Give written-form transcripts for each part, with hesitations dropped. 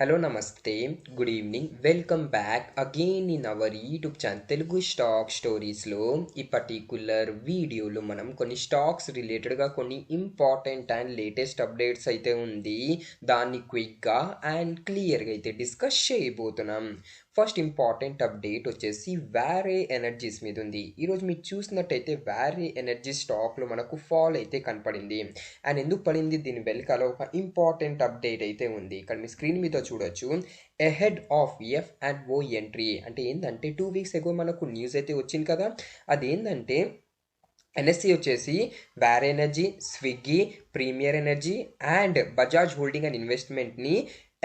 Hello, Namaste, good evening, welcome back again in our YouTube channel Telugu Stock Stories లో ఈ particular వీడియోలో మనం కొన్ని స్టాక్స్ రిలేటెడ్గా కొన్ని ఇంపార్టెంట్ అండ్ లేటెస్ట్ అప్డేట్స్ అయితే ఉంది దాన్ని క్విక్గా అండ్ క్లియర్గా అయితే డిస్కస్ చేయబోతున్నాం. ఫస్ట్ ఇంపార్టెంట్ అప్డేట్ వచ్చేసి వేరే ఎనర్జీస్ మీద ఉంది. ఈరోజు మీరు చూసినట్టయితే వేరే ఎనర్జీ స్టాక్లో మనకు ఫాల్ అయితే కనపడింది. అండ్ ఎందుకు పడింది దీని వెనకాల ఒక ఇంపార్టెంట్ అప్డేట్ అయితే ఉంది. ఇక్కడ మీ స్క్రీన్ మీద చూడొచ్చు, ahead of F and O entry అంటే ఏంటంటే 2 వీక్స్ ఎగో మనకు న్యూస్ అయితే వచ్చింది కదా. అదేంటంటే ఎన్ఎస్సి వచ్చేసి Waaree energy, Swiggy, premier energy and Bajaj holding and ఇన్వెస్ట్మెంట్ని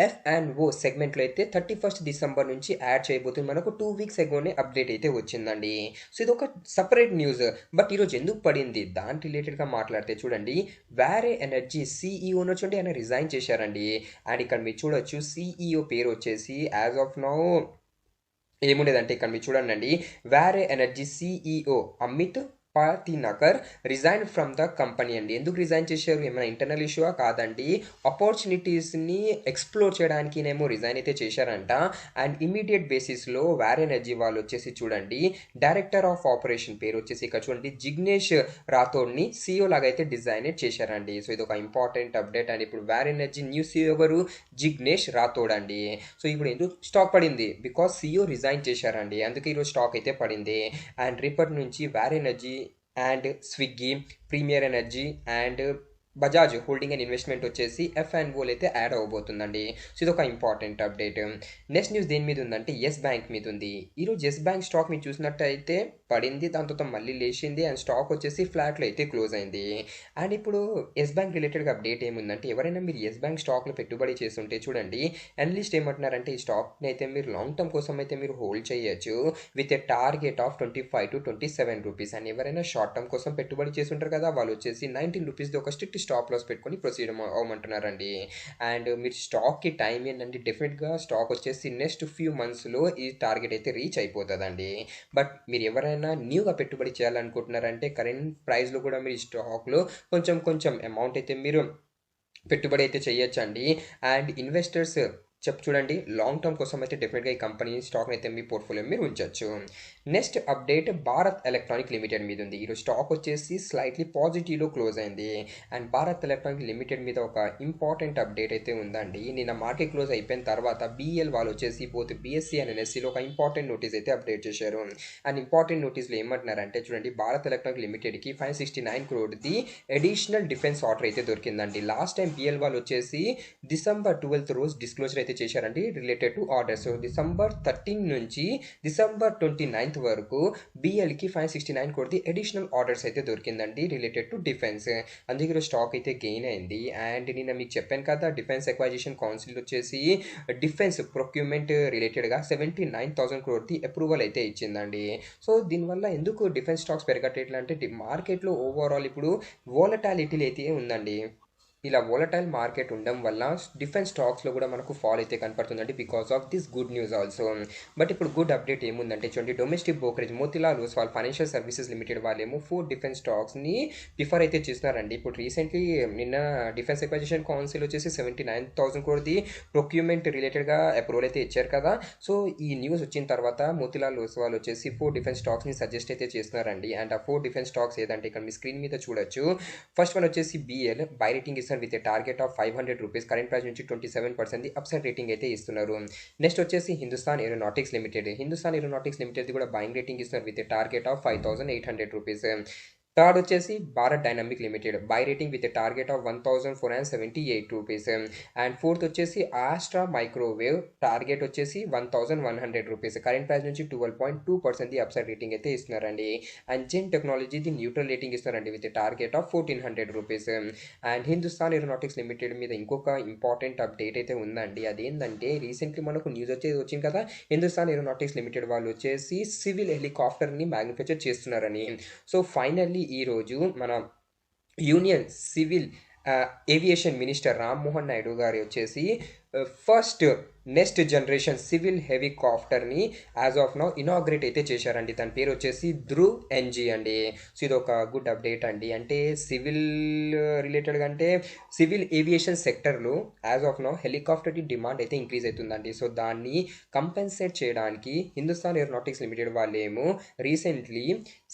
ఎఫ్ అండ్ ఓ సెగ్మెంట్లో అయితే 31st డిసెంబర్ నుంచి యాడ్ చేయబోతుంది. మనకు 2 వీక్స్ ఎగోనే అప్డేట్ అయితే వచ్చిందండి. సో ఇది ఒక సపరేట్ న్యూస్. బట్ ఈరోజు ఎందుకు పడింది దాని రిలేటెడ్గా మాట్లాడితే చూడండి, వేరే ఎనర్జీ సిఈఓ వచ్చి ఆయన రిజైన్ చేశారండి. అండ్ ఇక్కడ మీరు చూడొచ్చు సిఈఓ పేరు వచ్చేసి యాజ్ ఆఫ్ నౌ ఏముండేదంటే ఇక్కడ మీరు చూడండి, Waaree energy CEO Amit Patinkar resign from the company అండి. ఎందుకు రిజైన్ చేశారు, ఏమైనా ఇంటర్నల్ ఇష్యూవా? కాదండి, ఆపర్చునిటీస్ని ఎక్స్ప్లోర్ చేయడానికి నేమో రిజైన్ అయితే చేశారంట. అండ్ ఇమీడియట్ బేసిస్లో వేరే ఎనర్జీ వాళ్ళు వచ్చేసి చూడండి, డైరెక్టర్ ఆఫ్ ఆపరేషన్ పేరు వచ్చేసి ఇక్కడ చూడండి జిగ్నేష్ రాథోడ్ని సీఈఓ లాగా అయితే డిజైన్ చేశారండి. సో ఇది ఒక ఇంపార్టెంట్ అప్డేట్. అండ్ ఇప్పుడు వేరే ఎనర్జీ న్యూ సీఈఓ ఎవరు? జిగ్నేష్ రాథోడ్ అండి. సో ఇప్పుడు ఎందుకు స్టాక్ పడింది? బికాస్ సీఈఓ రిజైన్ చేశారండి, అందుకే ఈరోజు స్టాక్ అయితే పడింది. అండ్ రేపటి నుంచి Waaree Energy and Swiggy, premier energy and Bajaj holding and Investment వచ్చేసి ఎఫ్ అండ్ ఓల్ అయితే యాడ్ అవ్వబోతుందండి. సో ఇది ఒక ఇంపార్టెంట్ అప్డేట్. నెక్స్ట్ న్యూస్ దేని మీద ఉందంటే ఎస్ బ్యాంక్ మీద ఉంది. ఈరోజు ఎస్ బ్యాంక్ స్టాక్ మీరు చూసినట్టయితే పడింది, దాని తర్వాత మళ్ళీ లేచింది అండ్ స్టాక్ వచ్చేసి ఫ్లాట్లో అయితే క్లోజ్ అయింది. అండ్ ఇప్పుడు ఎస్ బ్యాంక్ రిలేటెడ్గా అప్డేట్ ఏముందంటే, ఎవరైనా మీరు ఎస్ బ్యాంక్ స్టాక్లో పెట్టుబడి చేస్తుంటే చూడండి, అనలిస్ట్ ఏమంటున్నారంటే ఈ స్టాక్ని అయితే మీరు లాంగ్ టర్మ్ కోసం అయితే మీరు హోల్డ్ చేయొచ్చు with a target of 25 to 27 rupees. And ఎవరైనా షార్ట్ టర్మ్ కోసం పెట్టుబడి చేస్తుంటారు కదా, వాళ్ళు వచ్చేసి 19 రూపీస్ది ఒక స్ట్రిక్ట్ స్టాప్ లాస్ పెట్టుకొని ప్రొసీడ్ అవ్వమంటున్నారండి. అండ్ మీరు స్టాక్కి టైం ఏంటంటే డెఫినెట్గా స్టాక్ వచ్చేసి నెక్స్ట్ ఫ్యూ మంత్స్లో ఈ టార్గెట్ అయితే రీచ్ అయిపోతుందండి. బట్ మీరు ఎవరైనా న్యూగా పెట్టుబడి చేయాలనుకుంటున్నారంటే కరెంట్ ప్రైస్లో కూడా మీరు స్టాక్లో కొంచెం కొంచెం అమౌంట్ అయితే మీరు పెట్టుబడి అయితే చేయొచ్చండి. అండ్ ఇన్వెస్టర్స్ చూడండి, లాంగ్ టర్మ్ కోసం అయితే డెఫినెట్గా ఈ కంపెనీ స్టాక్ని అయితే మీ పోర్ట్ఫోలియో మీరు ఉంచవచ్చు. Next update Bharat electronic limited మీద ఉంది. ఈరోజు స్టాక్ వచ్చేసి స్లైట్లీ పాజిటివ్లో క్లోజ్ అయింది. అండ్ భారత్ ఎలక్ట్రానిక్ లిమిటెడ్ మీద ఒక ఇంపార్టెంట్ అప్డేట్ అయితే ఉందండి. నిన్న మార్కెట్ క్లోజ్ అయిపోయిన తర్వాత బిఎల్ వాళ్ళు వచ్చేసి పోతే బిఎస్సి అండ్ ఎన్ఎస్సిలో ఒక ఇంపార్టెంట్ నోటీస్ అయితే అప్డేట్ చేశారు. అండ్ ఇంపార్టెంట్ నోటీస్లో ఏమంటున్నారంటే చూడండి, భారత్ ఎలక్ట్రానిక్ లిమిటెడ్కి 569 crore అడిషనల్ డిఫెన్స్ ఆర్డర్ అయితే దొరికిందండి. లాస్ట్ టైం బిఎల్ వాళ్ళు వచ్చేసి December 12th రోజు డిస్క్లోజర్ అయితే చేశారండి రిలేటెడ్ టు ఆర్డర్స్. December 13 నుంచి December 29th వరకు బిఎల్కి 569 crore అడిషనల్ ఆర్డర్స్ అయితే దొరికిందండి రిలేటెడ్ టు డిఫెన్స్. అందుకే స్టాక్ అయితే గెయిన్ అయింది. అండ్ నేను మీకు చెప్పాను కదా, డిఫెన్స్ ఎక్వైజిషన్ కౌన్సిల్ వచ్చేసి డిఫెన్స్ ప్రొక్యూర్మెంట్ రిలేటెడ్గా 79,000 crore అప్రూవల్ అయితే ఇచ్చిందండి. సో దీనివల్ల ఎందుకు డిఫెన్స్ స్టాక్స్ పెరగట్లేదు అంటే మార్కెట్లో ఓవరాల్ ఇప్పుడు వోలటాలిటీ అయితే ఉందండి. ఇలా వోలటైల్ మార్కెట్ ఉండడం వల్ల డిఫెన్స్ స్టాక్స్లో కూడా మనకు ఫాల్ అయితే కనపడుతుందండి because of this good news also. But ఇప్పుడు గుడ్ అప్డేట్ ఏముందంటే చూడండి, domestic brokerage Motilal Oswal financial services limited వాళ్ళేమో 4 డిఫెన్స్ స్టాక్స్ని ప్రిఫర్ అయితే చేస్తున్నారండి. ఇప్పుడు రీసెంట్లీ నిన్న డిఫెన్స్ ఎక్వైజిషన్ కౌన్సిల్ వచ్చేసి 79,000 crore ప్రొక్యూర్మెంట్ రిలేటెడ్గా అప్రూవల్ అయితే ఇచ్చారు కదా. సో ఈ న్యూస్ వచ్చిన తర్వాత మోతిలాల్ ఓస్వాల్ వచ్చేసి 4 డిఫెన్స్ స్టాక్స్ని సజెస్ట్ అయితే చేస్తున్నారండి. అండ్ ఆ 4 డిఫెన్స్ స్టాక్స్ ఏదంటే ఇక్కడ మీ స్క్రీన్ మీద చూడొచ్చు. ఫస్ట్ వన్ వచ్చేసి BEL buy rating with a target of 500 rupees, current price నుంచి 27% అప్సైడ్ రేటింగ్ అయితే ఇస్తున్నారు. నెక్స్ట్ వచ్చేసి Hindustan aeronautics limited. Hindustan aeronautics limited కూడా బయింగ్ రేటింగ్ ఇస్తున్నారు with target of 5,800 rupees. Third వచ్చేసి Bharat dynamic limited buy rating with target of 1,478 rupees. And fourth వచ్చేసి Astra microwave target వచ్చేసి 1,100 rupees, current price నుంచి 12.2% అప్సైడ్ రేటింగ్ అయితే ఇస్తున్నారండి. అండ్ జెన్ టెక్నాలజీది న్యూట్రల్ రేటింగ్ ఇస్తున్నారండి with target of 1,400 rupees. And Hindustan aeronautics limited మీద ఇంకొక important update అయితే ఉందండి. అదేంటంటే రీసెంట్లీ మనకు న్యూస్ వచ్చింది కదా, హిందుస్థాన్ ఏరోనాటిక్స్ లిమిటెడ్ వాళ్ళు వచ్చేసి సివిల్ హెలికాప్టర్ని మ్యానుఫ్యాక్చర్ చేస్తున్నారని. సో ఫైనల్లీ ఈరోజు మన union civil aviation minister Rammohan Naidu గారు వచ్చేసి ఫస్ట్ నెక్స్ట్ జనరేషన్ సివిల్ హెలికాప్టర్ని యాజ్ ఆఫ్ నౌ ఇనాగ్రేట్ అయితే చేశారండి. దాని పేరు వచ్చేసి ధ్రువ్ ఎన్జీ అండి. సో ఇది ఒక గుడ్ అప్డేట్ అండి. అంటే సివిల్ రిలేటెడ్గా అంటే సివిల్ ఏవియేషన్ సెక్టర్లో యాజ్ ఆఫ్ నౌ హెలికాప్టర్కి డిమాండ్ అయితే ఇంక్రీజ్ అవుతుందండి. సో దాన్ని కంపెన్సేట్ చేయడానికి హిందుస్థాన్ ఏరోనాటిక్స్ లిమిటెడ్ వాళ్ళేమో రీసెంట్లీ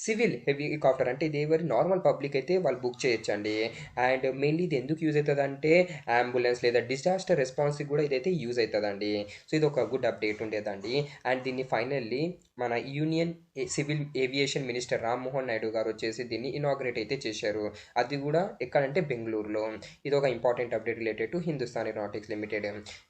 సివిల్ హెలికాప్టర్ అంటే ఇది ఎవరి నార్మల్ పబ్లిక్ అయితే వాళ్ళు బుక్ చేయొచ్చండి. అండ్ మెయిన్లీ ఇది ఎందుకు యూజ్ అవుతుంది అంటే అంబులెన్స్ లేదా డిజాస్టర్ రెస్పాన్స్కి కూడా ఇదైతే యూజ్ అవుతుందండి. సో ఇది ఒక గుడ్ అప్డేట్ ఉండేదండి. అండ్ దీన్ని ఫైనల్లీ మన union civil aviation minister Rammohan Naidu గారు వచ్చేసి దీన్ని ఇనాగ్రేట్ అయితే చేశారు. అది కూడా ఎక్కడంటే బెంగళూరులో. ఇది ఒక important update related to Hindustan aeronautics limited.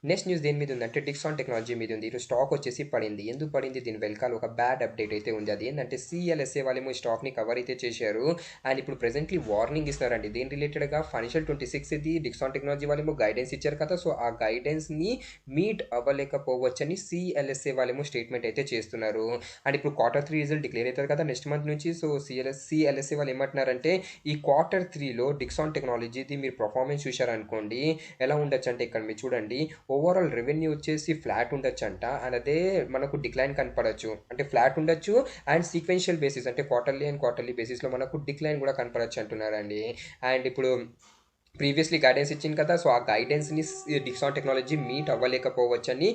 Next news దేని మీద ఉందంటే డిక్సాన్ టెక్నాలజీ మీద ఉంది. ఈరోజు స్టాక్ వచ్చేసి పడింది. ఎందుకు పడింది? దీని వెనకాల ఒక బ్యాడ్ అప్డేట్ అయితే ఉంది. అది ఏంటంటే సిఎల్ఎస్ఏ వాళ్ళేమో స్టాక్ని కవర్ అయితే చేశారు. అండ్ ఇప్పుడు ప్రెసెంట్లీ వార్నింగ్ ఇస్తున్నారండి. దీని రిలేటెడ్గా ఫైనాన్షియల్ 26 ఇది డిక్సాన్ టెక్నాలజీ వాళ్ళేమో గైడెన్స్ ఇచ్చారు కదా. సో ఆ గైడెన్స్ని మీట్ అవ్వలేకపోవచ్చని సిఎల్ఎస్ఏ వాళ్ళేమో స్టేట్మెంట్ అయితే చేస్తున్నారు. అండ్ ఇప్పుడు Q3 రిజల్ట్ డిక్లేర్ అవుతుంది కదా నెక్స్ట్ మంత్ నుంచి. సో సిఎల్ఎస్ఏ వాళ్ళు ఏమంటున్నారంటే ఈ Q3లో డిక్సాన్ టెక్నాలజీది మీరు పర్ఫార్మెన్స్ చూశారనుకోండి ఎలా ఉండొచ్చు అంటే ఇక్కడ మీరు చూడండి ఓవరాల్ రెవెన్యూ వచ్చేసి ఫ్లాట్ ఉండొచ్చు అంట. అండ్ అదే మనకు డిక్లైన్ కనపడచ్చు, అంటే ఫ్లాట్ ఉండొచ్చు. అండ్ సీక్వెన్షియల్ బేసిస్ అంటే క్వార్టర్లీ బేసిస్లో మనకు డిక్లైన్ కూడా కనపడచ్చు అంటున్నారండి. అండ్ ఇప్పుడు ప్రీవియస్లీ గైడెన్స్ ఇచ్చింది కదా. సో ఆ గైడెన్స్ని డిక్సాన్ టెక్నాలజీ మీట్ అవ్వలేకపోవచ్చని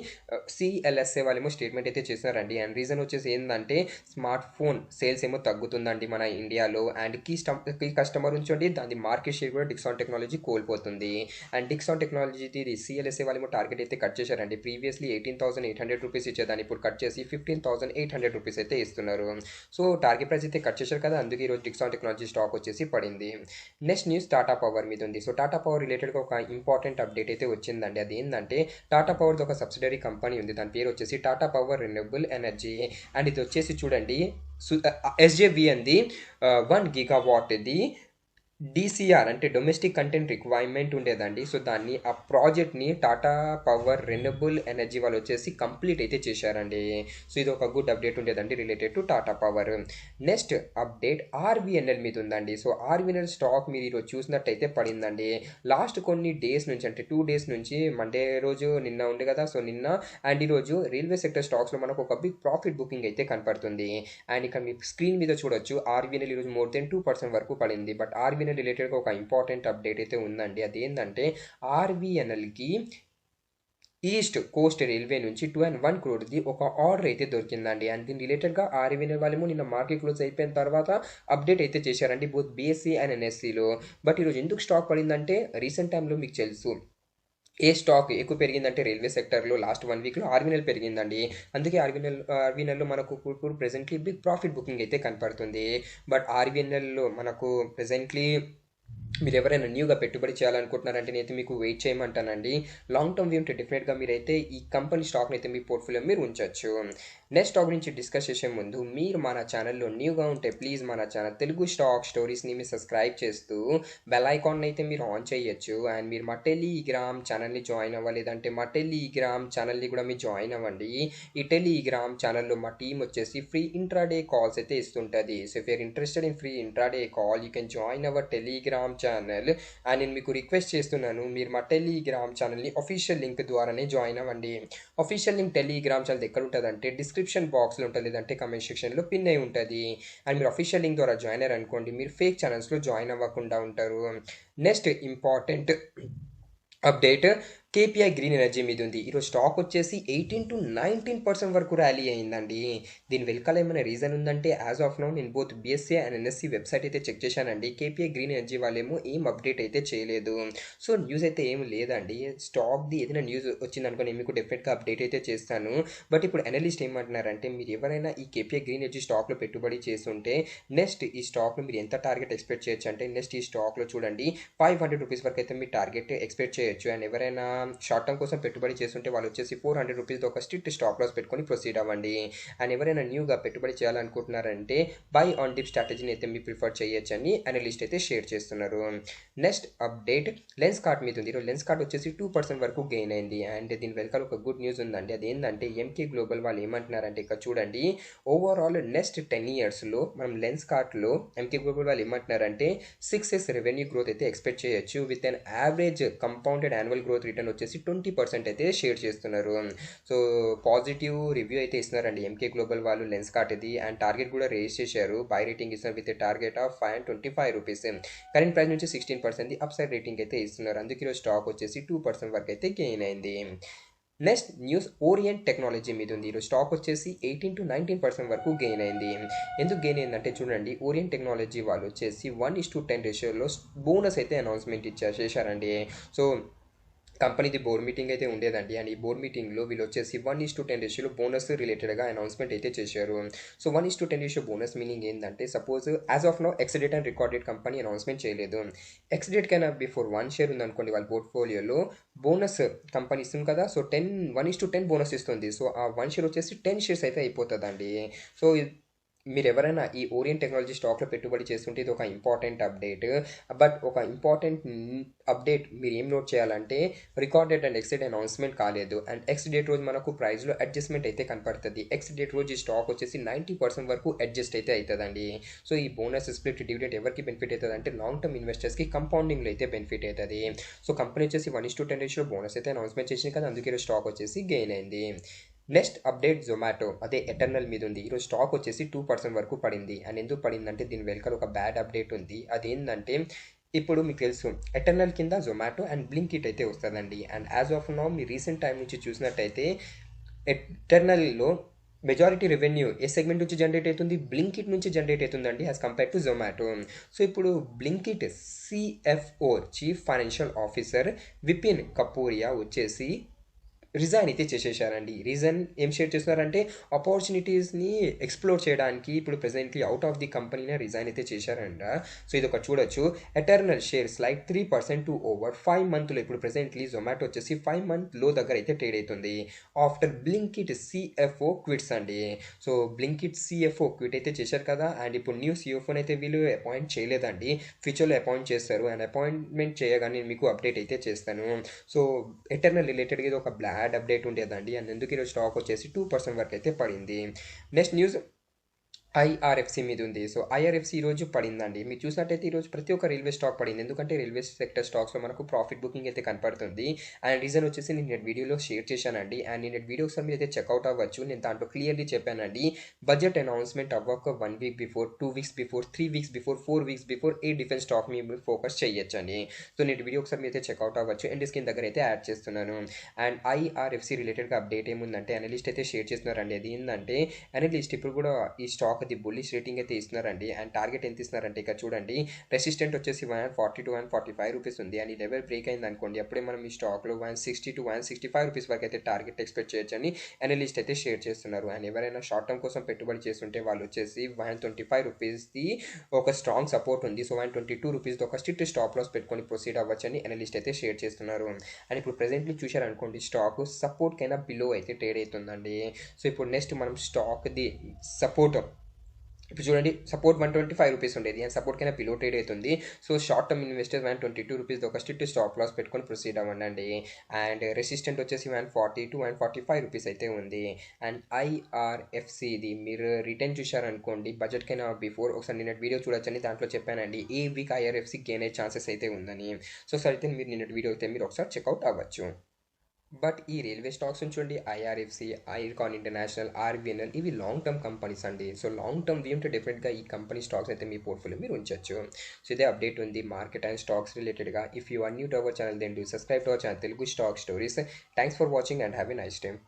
సిఎల్ఎస్ఏ వాళ్ళేమో స్టేట్మెంట్ అయితే చేస్తున్నారండి. అండ్ రీజన్ వచ్చేసి ఏంటంటే స్మార్ట్ ఫోన్ సేల్స్ ఏమో తగ్గుతుందండి మన ఇండియాలో. అండ్ కీ కస్టమర్ ఉంచండి దాని మార్కెట్ షేర్ కూడా డిక్సాన్ టెక్నాలజీ కోల్పోతుంది. అండ్ డిక్సాన్ టెక్నాలజీ సిఎల్ఎస్ఏ వాళ్ళేమో టార్గెట్ అయితే కట్ చేశారండి. ప్రీవియస్లీ 18,800 రూపీస్ ఇచ్చేదాన్ని ఇప్పుడు కట్ చేసి 15,800 రూపీస్ అయితే ఇస్తున్నారు. సో టార్గెట్ ప్రైస్ అయితే కట్ చేశారు కదా, అందుకే ఈరోజు డిక్సాన్ టెక్నాలజీ స్టాక్ వచ్చేసి పడింది. నెక్స్ట్ న్యూస్ టాటా పవర్ మీద ఉంది. సో టాటా పవర్ రిలేటెడ్గా ఒక ఇంపార్టెంట్ అప్డేట్ అయితే వచ్చిందండి. అది ఏంటంటే టాటా పవర్ది ఒక సబ్సిడరీ కంపెనీ ఉంది. దాని పేరు వచ్చేసి Tata power renewable energy. And ఇది వచ్చేసి చూడండి ఎస్జేవి అంది 1 GW డిసిఆర్ అంటే డొమెస్టిక్ కంటెంట్ రిక్వైర్మెంట్ ఉండేదండి. సో దాన్ని ఆ ప్రాజెక్ట్ని టాటా పవర్ రెన్యూవబుల్ ఎనర్జీ వాళ్ళు వచ్చేసి కంప్లీట్ అయితే చేశారండి. సో ఇది ఒక గుడ్ అప్డేట్ ఉండేదండి related to Tata power. Next update RVNL మీద ఉందండి. సో ఆర్వీఎన్ఎల్ స్టాక్ మీరు ఈరోజు చూసినట్టయితే పడిందండి. లాస్ట్ కొన్ని డేస్ నుంచి అంటే 2 డేస్ నుంచి మండే రోజు నిన్న ఉండే కదా. సో నిన్న అండ్ ఈరోజు రైల్వే సెక్టర్ స్టాక్స్లో మనకు ఒక బిగ్ ప్రాఫిట్ బుకింగ్ అయితే కనపడుతుంది. అండ్ ఇక్కడ మీ స్క్రీన్ మీద చూడొచ్చు ఆర్వీఎన్ఎల్ ఈరోజు మోర్ దెన్ 2% వరకు పడింది. బట్ ఆర్వీఎన్ఎల్ రిలేటెడ్గా ఒక ఇంపార్టెంట్ అప్డేట్ అయితే ఉందండి. అదేంటంటే ఆర్వీఎన్ఎల్కి ఈస్ట్ కోస్ట్ రైల్వే నుంచి 2.1 crore ఒక ఆర్డర్ అయితే దొరికిందండి. అండ్ దీని రిలేటెడ్గా ఆర్వీఎన్ఎల్ వాళ్ళేమో నిన్న మార్కెట్ క్లోజ్ అయిపోయిన తర్వాత అప్డేట్ అయితే చేశారండి బోత్ బీఎస్సీ అండ్ ఎన్ఎస్సీలో. బట్ ఈరోజు ఎందుకు స్టాక్ పడిందంటే రీసెంట్ టైంలో మీకు తెలుసు ఏ స్టాక్ ఎక్కువ పెరిగిందంటే రైల్వే సెక్టర్లో లాస్ట్ 1 వీక్లో ఆర్వీఎన్ఎల్ పెరిగిందండి. అందుకే ఆర్వీఎన్ఎల్లో మనకు ఇప్పుడు ప్రెసెంట్లీ బిగ్ ప్రాఫిట్ బుకింగ్ అయితే కనపడుతుంది. బట్ ఆర్వీఎన్ఎల్లో మనకు ప్రెసెంట్లీ మీరు ఎవరైనా న్యూగా పెట్టుబడి చేయాలనుకుంటున్నారంటే నేనైతే మీకు వెయిట్ చేయమంటానండి. లాంగ్ టర్మ్ వ్యూ ఉంటే డెఫినెట్గా మీరైతే ఈ కంపెనీ స్టాక్ని అయితే మీ పోర్ట్ఫోలియో మీరు ఉంచవచ్చు. నెక్స్ట్ స్టాక్ గురించి డిస్కస్ చేసే ముందు మీరు మన ఛానల్లో న్యూగా ఉంటే ప్లీజ్ మన ఛానల్ తెలుగు స్టాక్ స్టోరీస్ని మీరు సబ్స్క్రైబ్ చేస్తూ బెల్ ఐకాన్ అయితే మీరు ఆన్ చేయొచ్చు. అండ్ మీరు మా టెలిగ్రామ్ ఛానల్ని జాయిన్ అవ్వలేదంటే మా టెలిగ్రామ్ ఛానల్ని కూడా మీరు జాయిన్ అవ్వండి. ఈ టెలిగ్రామ్ ఛానల్లో మా టీం వచ్చేసి ఫ్రీ ఇంట్రాడే కాల్స్ అయితే ఇస్తుంటుంది. So if you're interested in free intraday call you can join our Telegram channel. And నేను మీకు రిక్వెస్ట్ చేస్తున్నాను మీరు మా టెలిగ్రామ్ ఛానల్ని అఫీషియల్ లింక్ ద్వారానే జాయిన్ అవ్వండి. అఫీషియల్ లింక్ టెలిగ్రామ్ ఛానల్ ఎక్కడ ఉంటుంది అంటే డిస్క్రిప్షన్ బాక్స్లో ఉంటుంది, లేదంటే కమెంట్ సెక్షన్లో పిన్ అయి ఉంటుంది. అండ్ మీరు అఫీషియల్ లింక్ ద్వారా జాయిన్ అయ్యారు అనుకోండి మీరు ఫేక్ ఛానల్స్లో జాయిన్ అవ్వకుండా ఉంటారు. Next important update KPI green energy మీద ఉంది. ఈరోజు స్టాక్ వచ్చేసి 18 to 19% వరకు ర్యాలీ అయిందండి. దీని వెనకాల ఏమైనా రీజన్ ఉందంటే యాజ్ ఆఫ్ నౌ నేను both BSc and NSC website అయితే చెక్ చేశానండి. కేపీఐ గ్రీన్ ఎనర్జీ వాళ్ళేమో ఏం అప్డేట్ అయితే చేయలేదు. సో న్యూస్ అయితే ఏం లేదండి. స్టాక్ది ఏదైనా న్యూస్ వచ్చిందనుకో నేను మీకు డెఫినెట్గా అప్డేట్ అయితే చేస్తాను. బట్ ఇప్పుడు అనలిస్ట్ ఏమంటున్నారంటే మీరు ఎవరైనా ఈ కేపీఐ గ్రీన్ ఎనర్జీ స్టాక్లో పెట్టుబడి చేస్తుంటే నెక్స్ట్ ఈ స్టాక్లో మీరు ఎంత టార్గెట్ ఎక్స్పెక్ట్ చేయొచ్చు అంటే నెక్స్ట్ ఈ స్టాక్లో చూడండి 500 రూపీస్ వరకు అయితే మీ టార్గెట్ ఎక్స్పెక్ట్ చేయొచ్చు. అండ్ ఎవరైనా షార్ట్ టర్మ్ కోసం పెట్టుబడి చేస్తుంటే వాళ్ళు వచ్చేసి 400 రూపీస్తో ఒక స్ట్రిక్ట్ స్టాప్ లాస్ పెట్టుకొని ప్రొసీడ్ అవ్వండి. అండ్ ఎవరైనా న్యూగా పెట్టుబడి చేయాలనుకుంటున్నారంటే బై ఆన్ డిప్ స్ట్రాటజీని అయితే మీరు ప్రిఫర్ చేయొచ్చని అనలిస్ట్ అయితే షేర్ చేస్తున్నారు. నెక్స్ట్ అప్డేట్ లెన్స్ కార్ట్ మీద ఉంది. ఈరోజు లెన్స్ కార్ట్ వచ్చేసి 2% వరకు గెయిన్ అయింది. అండ్ దీని వెనకాల ఒక గుడ్ న్యూస్ ఉందండి. అదేంటంటే ఎంకే గ్లోబల్ వాళ్ళు ఏమంటున్నారంటే ఇక్కడ చూడండి ఓవరాల్ నెక్స్ట్ 10 yearsలో మనం లెన్స్ కార్ట్లో ఎంకే గ్లోబల్ వాళ్ళు ఏమంటున్నారంటే 6x రెవెన్యూ గ్రోత్ అయితే ఎక్స్పెక్ట్ చేయొచ్చు with an average compounded annual growth return వచ్చేసి 20% అయితే షేర్ చేస్తున్నారు. సో పాజిటివ్ రివ్యూ అయితే ఇస్తున్నారండి ఎంకే గ్లోబల్ వాళ్ళు లెన్స్ కార్ట్ది, అండ్ టార్గెట్ కూడా రేస్ చేశారు. బై రేటింగ్ ఇస్తున్నారు with target of 525 rupees. Current price నుంచి 16% అప్ సైడ్ రేటింగ్ అయితే ఇస్తున్నారు. అందుకే ఈరోజు స్టాక్ వచ్చేసి 2% వరకు అయితే గెయిన్ అయింది. నెక్స్ట్ న్యూస్ ఓరియంట్ టెక్నాలజీ మీద ఉంది. ఈరోజు స్టాక్ వచ్చేసి 18 to 19% వరకు గెయిన్ అయింది. ఎందుకు గెయిన్ అయిందంటే చూడండి, ఓరియంట్ టెక్నాలజీ వాళ్ళు వచ్చేసి 1:10 రేషియోలో బోనస్ అయితే అనౌన్స్మెంట్ చేశారండి. సో కంపెనీది బోర్డ్ మీటింగ్ అయితే ఉండేదండి, అండ్ ఈ బోర్డ్ మీటింగ్లో వీళ్ళు వచ్చేసి 1:10 రేషియోలో బోనస్ రిలేటెడ్గా అనౌన్స్మెంట్ అయితే చేశారు. సో 1:10 రేషియో బోనస్ మీనింగ్ ఏంటంటే, suppose as of now ex date and recorded company announcement చేయలేదు. ఎక్స్డేట్ కైనా బిఫోర్ 1 షేర్ ఉందనుకోండి వాళ్ళ పోర్ట్ఫోలియోలో, బోనస్ కంపెనీ ఇస్తుంది కదా, సో 1:10 బోనస్ ఇస్తుంది. సో ఆ 1 షేర్ వచ్చేసి 10 షేర్స్ అయితే అయిపోతుందండి. సో మీరు ఎవరైనా ఈ ఓరియంట్ టెక్నాలజీ స్టాక్లో పెట్టుబడి చేస్తుంటే ఇది ఒక ఇంపార్టెంట్ అప్డేట్. బట్ ఒక ఇంపార్టెంట్ అప్డేట్ మీరు ఏం నోట్ చేయాలంటే, recorded and X date announcement కాలేదు, అండ్ ఎక్స్ డేట్ రోజు మనకు ప్రైస్లో అడ్జస్ట్మెంట్ అయితే కనపడుతుంది. ఎక్స్ డేట్ రోజు ఈ స్టాక్ వచ్చేసి 90% వరకు అడ్జస్ట్ అయితే అవుతుందండి. సో ఈ బోనస్ స్ప్లిట్ డివిడెంట్ ఎవరికి బెనిఫిట్ అవుతుంది అంటే, లాంగ్ టర్మ్ ఇన్వెస్టర్స్కి కంపౌండింగ్లో అయితే బెనిఫిట్ అవుతుంది. సో కంపెనీ వచ్చేసి 1:10 రేషియో బోనస్ అయితే అనౌన్స్మెంట్ చేసింది కదా, అందుకే స్టాక్ వచ్చేసి గెయిన్ అయింది. నెక్స్ట్ అప్డేట్ జొమాటో, అదే ఎటర్నల్ మీద ఉంది. ఈరోజు స్టాక్ వచ్చేసి 2% వరకు పడింది. అండ్ ఎందుకు పడిందంటే దీని వెనకాల ఒక బ్యాడ్ అప్డేట్ ఉంది. అదేంటంటే, ఇప్పుడు మీకు తెలుసు ఎటర్నల్ కింద జొమాటో అండ్ బ్లింకిట్ అయితే వస్తుందండి. అండ్ యాజ్ ఆఫ్ నౌ మీ రీసెంట్ టైం నుంచి చూసినట్టయితే ఎటర్నల్లో మెజారిటీ రెవెన్యూ ఏ సెగ్మెంట్ నుంచి జనరేట్ అవుతుంది, బ్లింకిట్ నుంచి జనరేట్ అవుతుందండి as compare to Zomato. So ఇప్పుడు Blinkit CFO chief financial officer Vipin Kapooria వచ్చేసి రిజైన్ అయితే చేసేసారండి. రీజన్ ఏం షేర్ చేస్తున్నారంటే, ఆపర్చునిటీస్ని ఎక్స్ప్లోర్ చేయడానికి ఇప్పుడు ప్రెసెంట్లీ అవుట్ ఆఫ్ ది కంపెనీనే రిజైన్ అయితే చేశారంట. సో ఇది ఒక చూడొచ్చు, Eternal shares like 3% to over 5 మంత్లో. ఇప్పుడు ప్రెసెంట్లీ జొమాటో వచ్చేసి 5 మంత్ లో దగ్గర అయితే ట్రేడ్ అవుతుంది ఆఫ్టర్ బ్లింకిట్ సిఎఫ్ఓ క్విట్స్ అండి. సో బ్లింకిట్ సిఎఫ్ఓ క్విట్ అయితే చేశారు కదా, అండ్ ఇప్పుడు న్యూ సిఎఫ్ఓని అయితే వీళ్ళు అపాయింట్ చేయలేదండి, ఫ్యూచర్లో అపాయింట్ చేస్తారు. అండ్ అపాయింట్మెంట్ చేయగానే మీకు అప్డేట్ అయితే చేస్తాను. సో ఎటర్నల్ రిలేటెడ్గా ఇది ఒక బ్యాడ్ అప్డేట్ ఉండేదండి, అండ్ ఎందుకు ఈరోజు స్టాక్ వచ్చేసి 2% వరకు అయితే పడింది. నెక్స్ట్ న్యూస్ ఐఆర్ఎఫ్సి మీద ఉంది. సో ఐఆర్ఎఫ్సి ఈరోజు పడిందండి. మీరు చూసినట్టయితే ఈరోజు ప్రతి ఒక్క రైల్వే స్టాక్ పడింది, ఎందుకంటే రైల్వే సెక్టర్ స్టాక్స్లో మనకు ప్రాఫిట్ బుకింగ్ అయితే కనపడుతుంది. అండ్ రీజన్ వచ్చేసి నేను నెట్ వీడియోలో షేర్ చేశానండి, అండ్ నేను నెట్ వీడియో ఒకసారి మీరు అయితే చెక్అవుట్ అవ్వచ్చు. నేను దాంట్లో క్లియర్లీ చెప్పానండి, బడ్జెట్ అనౌన్స్మెంట్ అవ్వక 1 week before, 2 weeks before, 3 weeks before, 4 weeks before ఏ డిఫెన్స్ స్టాక్ మీరు ఫోకస్ చేయొచ్చండి. సో నెట్ వీడియో ఒకసారి మీరు అయితే చెక్అవుట్ అవ్వచ్చు, అండ్ స్క్రీన్ దగ్గర అయితే యాడ్ చేస్తున్నాను. అండ్ ఐఆర్ఎఫ్సి రిలేటెడ్గా అప్డేట్ ఏముందంటే, అనలిస్ట్ అయితే షేర్ చేస్తున్నారండి. అది ఏంటంటే, అనలిస్ట్ ఇప్పుడు కూడా ఈ స్టాక్ అది బుల్లిష్ రేటింగ్ అయితే ఇస్తున్నారండి. అండ్ టార్గెట్ ఎంత ఇస్తున్నారంటే, ఇక్కడ చూడండి, రెసిస్టెంట్ వచ్చేసి 140 to 145 రూపీస్ ఉంది. అండ్ ఈ లెవెల్ బ్రేక్ అయింది అనుకోండి, అప్పుడే మనం ఈ స్టాక్లో 160 to 165 రూపీస్ వరకు అయితే టార్గెట్ ఎక్స్పెక్ట్ చేయొచ్చని అనలిస్ట్ అయితే షేర్ చేస్తున్నారు. అండ్ ఎవరైనా షార్ట్ టర్మ్ కోసం పెట్టుబడి చేస్తుంటే వాళ్ళు వచ్చేసి 125 రూపీస్ది ఒక స్ట్రాంగ్ సపోర్ట్ ఉంది. సో 122 రూపీస్ది ఒక స్ట్రిక్ట్ స్టాప్ లాస్ పెట్టుకొని ప్రొసీడ్ అవ్వచ్చని అనలిస్ట్ అయితే షేర్ చేస్తున్నారు. అండ్ ఇప్పుడు ప్రెసెంట్లీ చూశారనుకోండి, స్టాక్ సపోర్ట్ కైనా బిలో అయితే ట్రేడ్ అవుతుందండి. సో ఇప్పుడు నెక్స్ట్ మనం స్టాక్ది సపోర్ట్, ఇప్పుడు చూడండి, సపోర్ట్ 125 రూపీస్ ఉండేది, అండ్ సపోర్ట్ కైనా బిలో ట్రేడ్ అవుతుంది. So short term investors 122 rupees ఒక స్ట్రిక్ట్ స్టాప్ లాస్ పెట్టుకొని ప్రొసీడ్ అవ్వండి. అండ్ రెసిస్టెంట్ వచ్చేసి 140 to 145 రూపీస్ అయితే ఉంది. అండ్ ఐఆర్ఎఫ్సిది మీరు రిటర్న్ చూశారనుకోండి, బడ్జెట్ కైనా బిఫోర్ ఒకసారి నిన్న వీడియో చూడొచ్చని దాంట్లో చెప్పానండి, ఏ వీక్ ఐఆర్ఎఫ్సి గెయిన్ అయ్యే ఛాన్సెస్ అయితే ఉందని. సో సరే అయితే మీరు నిన్న వీడియో అయితే మీరు ఒకసారి చెక్అవుట్ అవ్వచ్చు. బట్ ఈ రైల్వే స్టాక్స్ ఉంచండి, ఐఆర్ఎఫ్సి, ఐర్కాన్ ఇంటర్నేషనల్, ఆర్బిఎన్ఎల్, ఇవి లాంగ్ టర్మ్ కంపెనీస్ అండి. సో లాంగ్ టర్మ్ వ్యూ ఉంటే డెఫినెట్గా ఈ కంపెనీ స్టాక్స్ అయితే మీ పోర్ట్ఫోలియో మీరు ఉంచవచ్చు. సో ఇదే అప్డేట్ ఉంది మార్కెట్ అండ్ స్టాక్స్ రిలేటెడ్గా. If you are new to our channel, then do subscribe to our channel Telugu Stock Stories. Thanks for watching and have a nice time.